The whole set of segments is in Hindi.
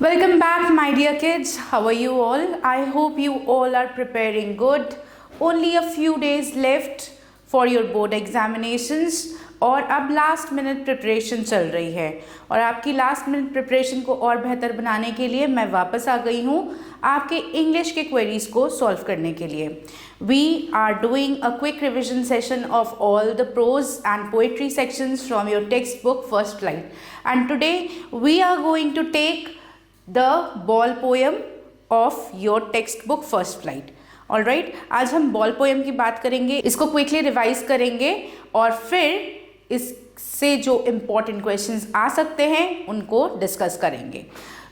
Welcome back, my dear kids. How are you all? I hope you all are preparing good. Only a few days left for your board examinations और अब लास्ट मिनट प्रिपरेशन चल रही है और आपकी लास्ट मिनट प्रिपरेशन को और बेहतर बनाने के लिए मैं वापस आ गई हूँ आपके इंग्लिश के क्वेरीज को सॉल्व करने के लिए. We are doing a quick revision session of all the prose and poetry sections from your textbook First Flight, and today we are going to take the ball poem of your textbook First Flight. All right, आज हम बॉल पोएम की बात करेंगे, इसको क्विकली रिवाइज करेंगे और फिर इससे जो इम्पॉर्टेंट क्वेश्चंस आ सकते हैं उनको डिस्कस करेंगे.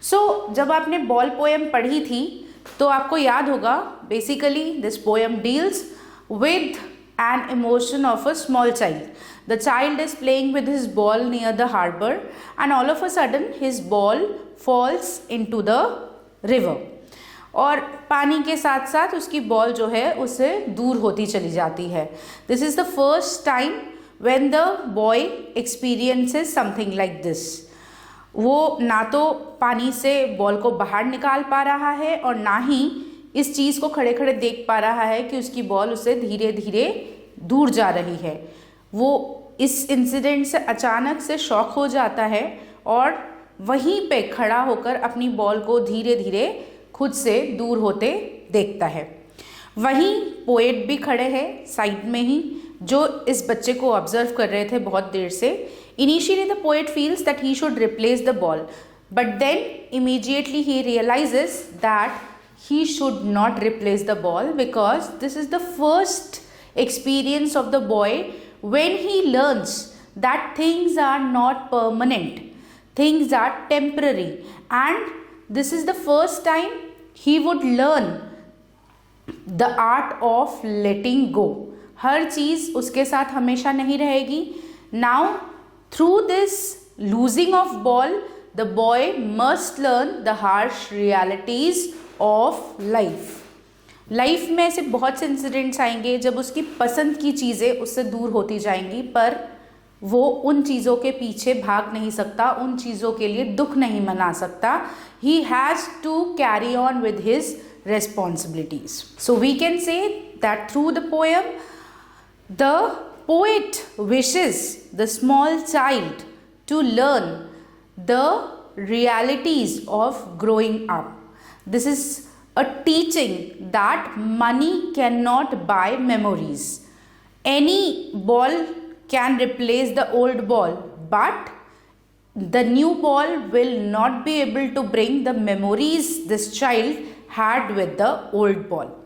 सो जब आपने बॉल पोएम पढ़ी थी तो आपको याद होगा basically this poem deals with an emotion of a small child. The child is playing with his ball near the harbor and all of a sudden his ball falls into the river. और पानी के साथ साथ उसकी बॉल जो है उससे दूर होती चली जाती है. This is the first time when the boy experiences something like this. वो ना तो पानी से बॉल को बाहर निकाल पा रहा है और ना ही इस चीज़ को खड़े खड़े देख पा रहा है कि उसकी बॉल उससे धीरे धीरे दूर जा रही है. वो इस इंसिडेंट से अचानक से शॉक हो जाता है और वहीं पे खड़ा होकर अपनी बॉल को धीरे धीरे खुद से दूर होते देखता है. वहीं पोएट भी खड़े हैं साइड में ही जो इस बच्चे को ऑब्जर्व कर रहे थे बहुत देर से. Initially the poet feels that he should replace the ball, but then immediately he realises that he should not replace the ball because this is the first experience of the boy when he learns that things are not permanent, things are temporary, and this is the first time he would learn the art of letting go. हर चीज़ उसके साथ हमेशा नहीं रहेगी. Now through this losing of ball the boy must learn the harsh realities of life में ऐसे बहुत से इंसिडेंट्स आएंगे जब उसकी पसंद की चीज़ें उससे दूर होती जाएंगी, पर वो उन चीज़ों के पीछे भाग नहीं सकता, उन चीज़ों के लिए दुख नहीं मना सकता. He has to carry on with his responsibilities. So we can say that through the poem the poet wishes the small child to learn the realities of growing up. This is a teaching that money cannot buy memories. Any ball can replace the old ball, but the new ball will not be able to bring the memories this child had with the old ball.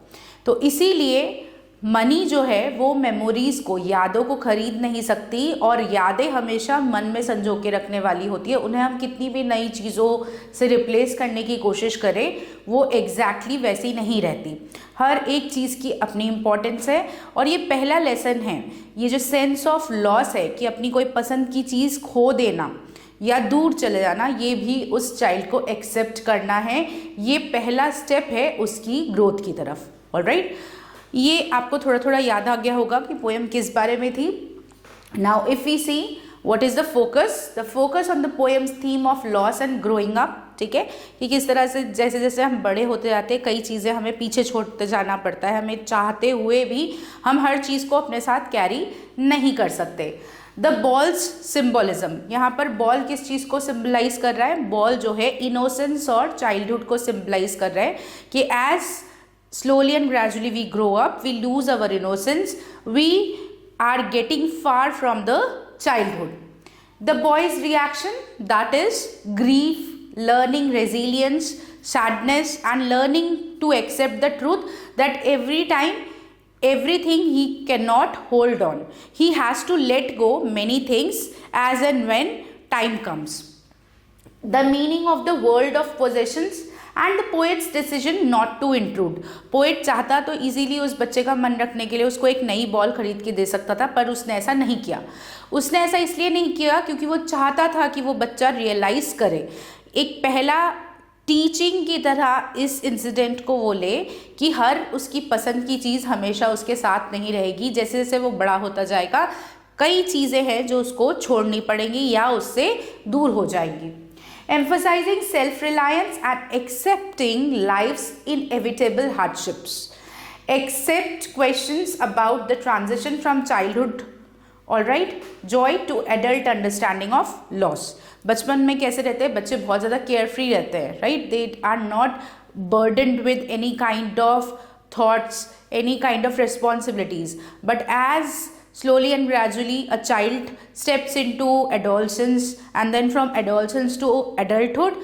तो इसीलिए मनी जो है वो मेमोरीज़ को, यादों को खरीद नहीं सकती और यादें हमेशा मन में संजो के रखने वाली होती है. उन्हें हम कितनी भी नई चीज़ों से रिप्लेस करने की कोशिश करें वो एग्जैक्टली वैसी नहीं रहती. हर एक चीज़ की अपनी इम्पोर्टेंस है और ये पहला लेसन है. ये जो सेंस ऑफ लॉस है कि अपनी कोई पसंद की चीज़ खो देना या दूर चले जाना, ये भी उस चाइल्ड को एक्सेप्ट करना है. ये पहला स्टेप है उसकी ग्रोथ की तरफ. ऑलराइट, ये आपको थोड़ा थोड़ा याद आ गया होगा कि पोएम किस बारे में थी. Now if we see what is the focus on the poem's theme of loss and growing up. ठीक है, कि किस तरह से जैसे जैसे हम बड़े होते जाते हैं कई चीज़ें हमें पीछे छोड़ते जाना पड़ता है. हमें चाहते हुए भी हम हर चीज़ को अपने साथ कैरी नहीं कर सकते. द बॉल्स सिम्बोलिज्म, यहाँ पर बॉल किस चीज़ को सिम्बलाइज कर रहा है? बॉल जो है इनोसेंस और चाइल्डहुड को सिम्बलाइज कर रहा है कि as slowly and gradually we grow up, we lose our innocence, we are getting far from the childhood. The boy's reaction, that is grief, learning resilience, sadness, and learning to accept the truth that every time everything he cannot hold on, he has to let go many things as and when time comes. The meaning of the world of possessions and the poet's decision not to intrude. Poet चाहता तो इजीली उस बच्चे का मन रखने के लिए उसको एक नई बॉल खरीद के दे सकता था, पर उसने ऐसा नहीं किया. उसने ऐसा इसलिए नहीं किया क्योंकि वो चाहता था कि वो बच्चा रियलाइज़ करे. एक पहला टीचिंग की तरह इस इंसिडेंट को वो ले कि हर उसकी पसंद की चीज़ हमेशा उसके साथ नहीं रहेगी. जैसे जैसे वो बड़ा होता जाएगा कई चीज़ें हैं जो उसको छोड़नी पड़ेंगी या उससे दूर हो जाएंगी. emphasizing self-reliance and accepting life's inevitable hardships. Accept questions about the transition from childhood, all right, joy to adult understanding of loss. बचपन में कैसे रहते हैं बच्चे? बहुत ज़्यादा केयर फ्री रहते हैं, right? They are not burdened with any kind of thoughts, any kind of responsibilities. But as slowly and gradually a child steps into adolescence, and then from adolescence to adulthood,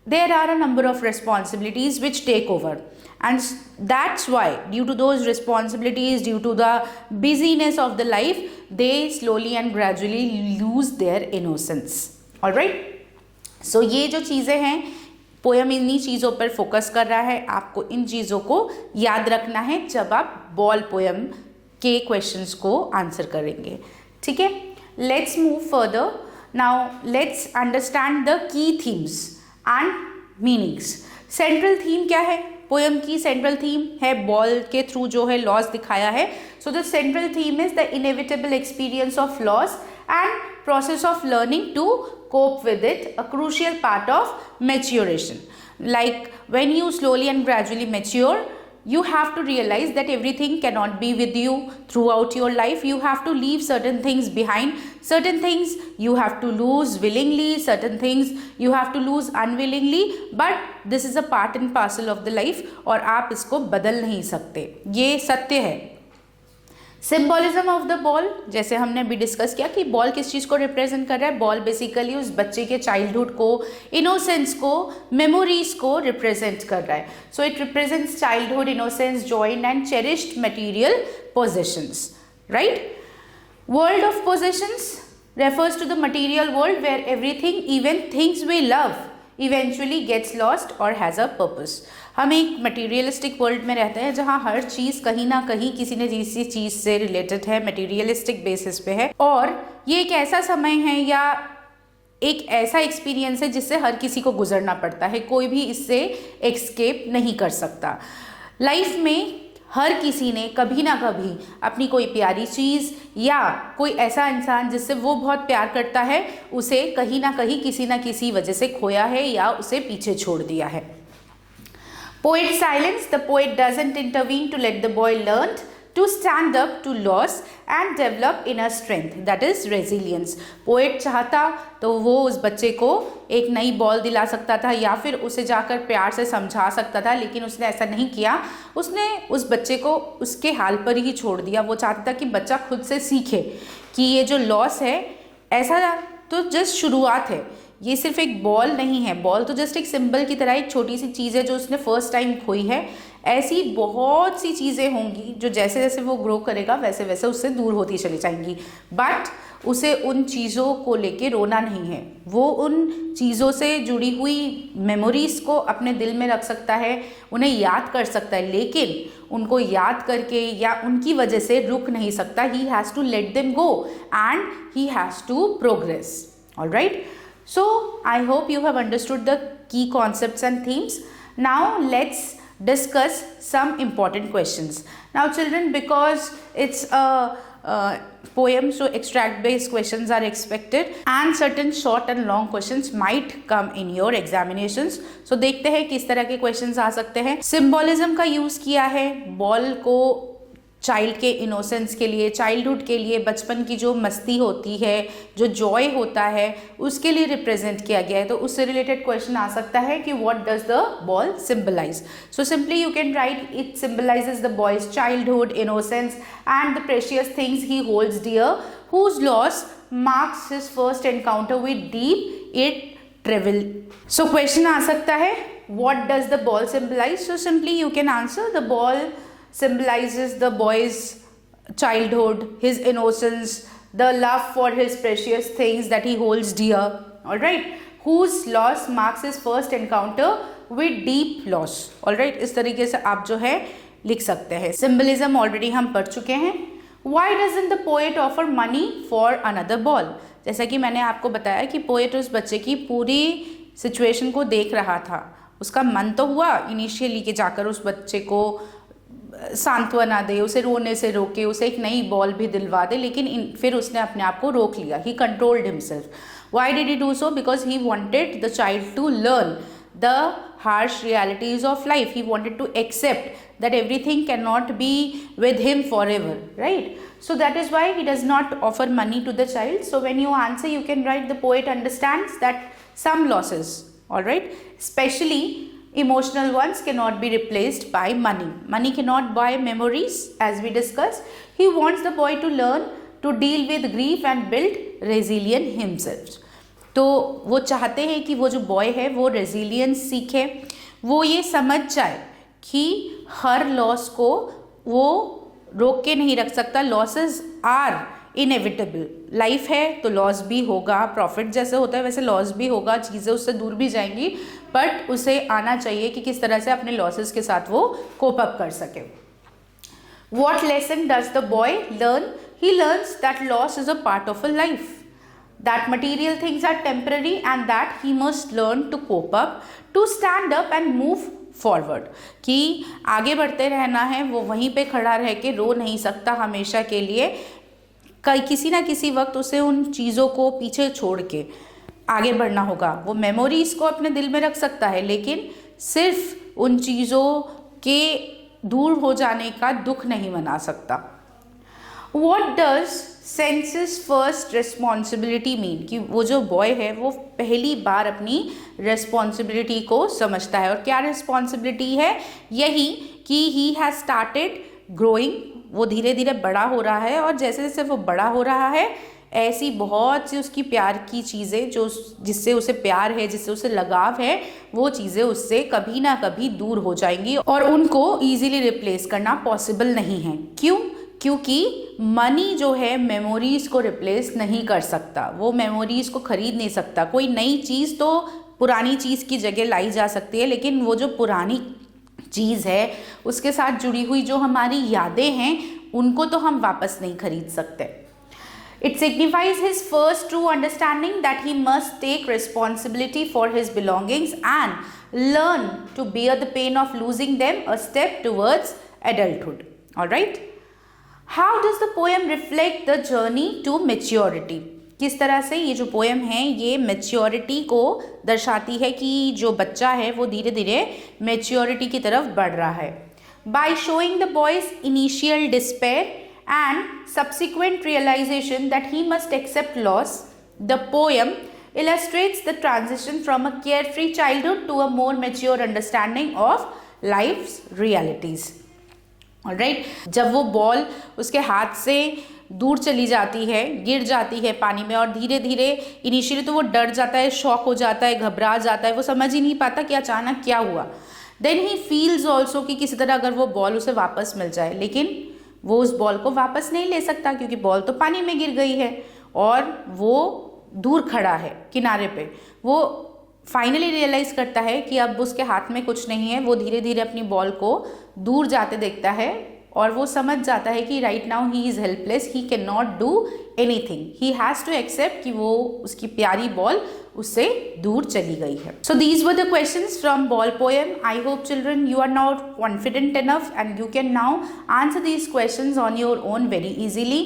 there are a number of responsibilities which take over. And that's why, due to those responsibilities, due to the busyness of the life, they slowly and gradually lose their innocence. All right? So ये जो चीज़ें हैं, पोयम इन्हीं चीज़ों पर फोकस कर रहा है. आपको इन चीज़ों को याद रखना है जब आप बॉल पोयम के क्वेश्चंस को आंसर करेंगे. ठीक है, let's move further. Now let's understand the key themes and meanings. Central theme क्या है? पोयम की सेंट्रल थीम है बॉल के थ्रू जो है लॉस दिखाया है. So the central theme is the inevitable experience of loss and process of learning to cope with it, a crucial part of maturation. Like when you slowly and gradually mature, you have to realize that everything cannot be with you throughout your life. You have to leave certain things behind. Certain things you have to lose willingly, certain things you have to lose unwillingly, but this is a part and parcel of the life और आप इसको बदल नहीं सकते. ये सत्य है. सिम्बोलिज्म ऑफ द बॉल, जैसे हमने भी डिस्कस किया कि बॉल किस चीज़ को रिप्रेजेंट कर रहा है. बॉल बेसिकली उस बच्चे के चाइल्डहुड को, इनोसेंस को, मेमोरीज को रिप्रेजेंट कर रहा है. So it represents childhood, innocence, Joy and cherished material possessions. Right? World of possessions refers to the material world where everything, even things we love, eventually gets lost or has a purpose. हम एक मटीरियलिस्टिक वर्ल्ड में रहते हैं जहाँ हर चीज़ कहीं ना कहीं किसी न किसी चीज़ से रिलेटेड है, मटीरियलिस्टिक बेसिस पे है. और ये एक ऐसा समय है या एक ऐसा एक्सपीरियंस है जिससे हर किसी को गुजरना पड़ता है. कोई भी इससे एस्केप नहीं कर सकता. लाइफ में हर किसी ने कभी ना कभी अपनी कोई प्यारी चीज़ या कोई ऐसा इंसान जिससे वो बहुत प्यार करता है उसे कहीं ना कहीं किसी ना किसी वजह से खोया है या उसे पीछे छोड़ दिया है. Poet silence. The poet doesn't intervene to let the boy learn to stand up to loss and develop inner strength, that is resilience. Poet चाहता तो वो उस बच्चे को एक नई बॉल दिला सकता था या फिर उसे जाकर प्यार से समझा सकता था, लेकिन उसने ऐसा नहीं किया. उसने उस बच्चे को उसके हाल पर ही छोड़ दिया. वो चाहता था कि बच्चा खुद से सीखे कि ये जो लॉस है ऐसा तो जस्ट शुरुआत है, ये सिर्फ एक बॉल नहीं है. बॉल तो जस्ट एक सिंबल की तरह एक छोटी सी चीज़ है जो उसने फर्स्ट टाइम खोई है. ऐसी बहुत सी चीज़ें होंगी जो जैसे जैसे वो ग्रो करेगा वैसे वैसे उससे दूर होती चली जाएंगी. बट उसे उन चीज़ों को लेके रोना नहीं है. वो उन चीज़ों से जुड़ी हुई मेमोरीज़ को अपने दिल में रख सकता है, उन्हें याद कर सकता है, लेकिन उनको याद करके या उनकी वजह से रुक नहीं सकता. He has to let them go and he has to progress. Alright? So I hope you have understood the key concepts and themes. Now let's discuss some important questions. Now children, because it's a poem, so extract based questions are expected and certain short and long questions might come in your examinations. So देखते हैं किस तरह के questions आ सकते हैं. Symbolism का use किया है बॉल को चाइल्ड के इनोसेंस के लिए, चाइल्डहुड के लिए, बचपन की जो मस्ती होती है, जो जॉय होता है उसके लिए रिप्रेजेंट किया गया है. तो उससे रिलेटेड क्वेश्चन आ सकता है कि what does the ball symbolise. So simply you can write it symbolises the boy's childhood, innocence and the precious things he holds dear, whose loss marks his first encounter with deep it travel. So question आ सकता है what does the ball symbolise. So simply you can answer the ball symbolizes the boy's childhood, his innocence, the love for his precious things that he holds dear. All right, whose loss marks his first encounter with deep loss. All right, इस तरीके से आप जो है लिख सकते हैं. Symbolism ऑलरेडी हम पढ़ चुके हैं. Why doesn't the poet offer money for another ball? जैसा कि मैंने आपको बताया कि पोएट उस बच्चे की पूरी सिचुएशन को देख रहा था. उसका मन तो हुआ इनिशियली कि जाकर उस बच्चे को सांत्वना दे, उसे रोने से रोके, उसे एक नई बॉल भी दिलवा दे, लेकिन फिर उसने अपने आप को रोक लिया. He controlled himself. Why did he do so? Because he wanted the child to learn the harsh realities of life. He wanted to accept that everything cannot be with him forever, right? So that is why he does not offer money to the child. So when you answer, you can write, the poet understands that some losses, all right, especially emotional ones, cannot be replaced by money. Money cannot buy memories, as we discussed. He wants the boy to learn to deal with grief and build resilient himself. तो वो चाहते हैं कि वो जो बॉय है वो रेजिलियंस सीखे, वो ये समझ जाए कि हर लॉस को वो रोक के नहीं रख सकता. Losses are inevitable. लाइफ है तो लॉस भी होगा, प्रॉफिट जैसे होता है वैसे लॉस भी होगा, चीज़ें उससे दूर भी जाएंगी, बट उसे आना चाहिए कि किस तरह से अपने लॉसेस के साथ वो कोप अप कर सके. What lesson does the boy learn? He learns that loss is a part of a life, that material things are temporary and that he must learn to cope up, to stand up and move forward. कि आगे बढ़ते रहना है, वो वहीं पे खड़ा रह के रो नहीं सकता हमेशा के लिए. किसी ना किसी वक्त उसे उन चीज़ों को पीछे छोड़ के आगे बढ़ना होगा. वो मेमोरीज को अपने दिल में रख सकता है, लेकिन सिर्फ उन चीज़ों के दूर हो जाने का दुख नहीं मना सकता. What does senses first responsibility mean? कि वो जो बॉय है वो पहली बार अपनी रिस्पॉन्सिबिलिटी को समझता है. और क्या रिस्पॉन्सिबिलिटी है? यही कि ही हैज़ स्टार्टेड ग्रोइंग. वो धीरे धीरे बड़ा हो रहा है, और जैसे जैसे वो बड़ा हो रहा है ऐसी बहुत सी उसकी प्यार की चीज़ें, जो जिससे उसे प्यार है, जिससे उसे लगाव है, वो चीज़ें उससे कभी ना कभी दूर हो जाएंगी और उनको ईजिली रिप्लेस करना पॉसिबल नहीं है. क्यों? क्योंकि मनी जो है मेमोरीज़ को रिप्लेस नहीं कर सकता. वो मेमोरीज़ को ख़रीद नहीं सकता. कोई नई चीज़ तो पुरानी चीज़ की जगह लाई जा सकती है, लेकिन वो जो पुरानी चीज़ है उसके साथ जुड़ी हुई जो हमारी यादें हैं उनको तो हम वापस नहीं खरीद सकते. It signifies his first true understanding that he must take responsibility for his belongings and learn to bear the pain of losing them, a step towards adulthood. Alright? How does the poem reflect the journey to maturity? किस तरह से ये जो पोएम है ये मेच्योरिटी को दर्शाती है कि जो बच्चा है वो धीरे धीरे मेच्योरिटी की तरफ बढ़ रहा है. By showing the boy's initial despair and subsequent realization that he must accept loss, the poem illustrates the transition from a carefree childhood to a more mature understanding of life's realities. Alright? जब वो बॉल उसके हाथ से दूर चली जाती है, गिर जाती है पानी में, और धीरे धीरे इनिशियली तो वो डर जाता है, शॉक हो जाता है, घबरा जाता है, वो समझ ही नहीं पाता कि अचानक क्या हुआ. देन ही फील्स ऑल्सो कि किसी तरह अगर वो बॉल उसे वापस मिल जाए, लेकिन वो उस बॉल को वापस नहीं ले सकता क्योंकि बॉल तो पानी में गिर गई है और वो दूर खड़ा है किनारे पे. वो फाइनली रियलाइज़ करता है कि अब उसके हाथ में कुछ नहीं है. वो धीरे धीरे अपनी बॉल को दूर जाते देखता है और वो समझ जाता है कि right now he is helpless, he can not do anything. He has to accept कि वो उसकी प्यारी बॉल उससे दूर चली गई है. So these were the questions from ball poem. I hope children you are now confident enough and you can now answer these questions on your own very easily.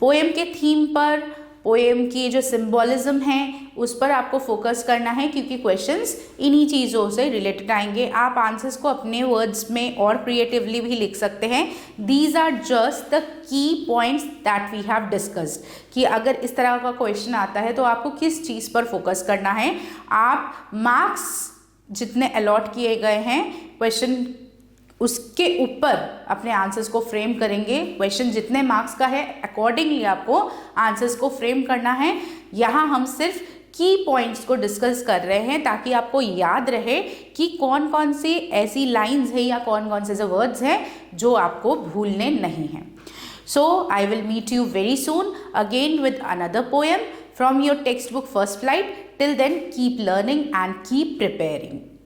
Poem के थीम पर, पोएम की जो सिम्बॉलिज्म है उस पर आपको फोकस करना है क्योंकि क्वेश्चंस इन्हीं चीज़ों से रिलेटेड आएंगे. आप आंसर्स को अपने वर्ड्स में और क्रिएटिवली भी लिख सकते हैं. These are just the key points that we have discussed कि अगर इस तरह का क्वेश्चन आता है तो आपको किस चीज़ पर फोकस करना है. आप मार्क्स जितने अलॉट किए गए हैं क्वेश्चन उसके ऊपर अपने आंसर्स को फ्रेम करेंगे. क्वेश्चन जितने मार्क्स का है अकॉर्डिंगली आपको आंसर्स को फ्रेम करना है. यहाँ हम सिर्फ की पॉइंट्स को डिस्कस कर रहे हैं ताकि आपको याद रहे कि कौन कौन सी ऐसी लाइंस है या कौन कौन से जो वर्ड्स हैं जो आपको भूलने नहीं हैं. So I will meet you very soon again with another poem from your textbook First Flight. Till then keep learning and keep preparing.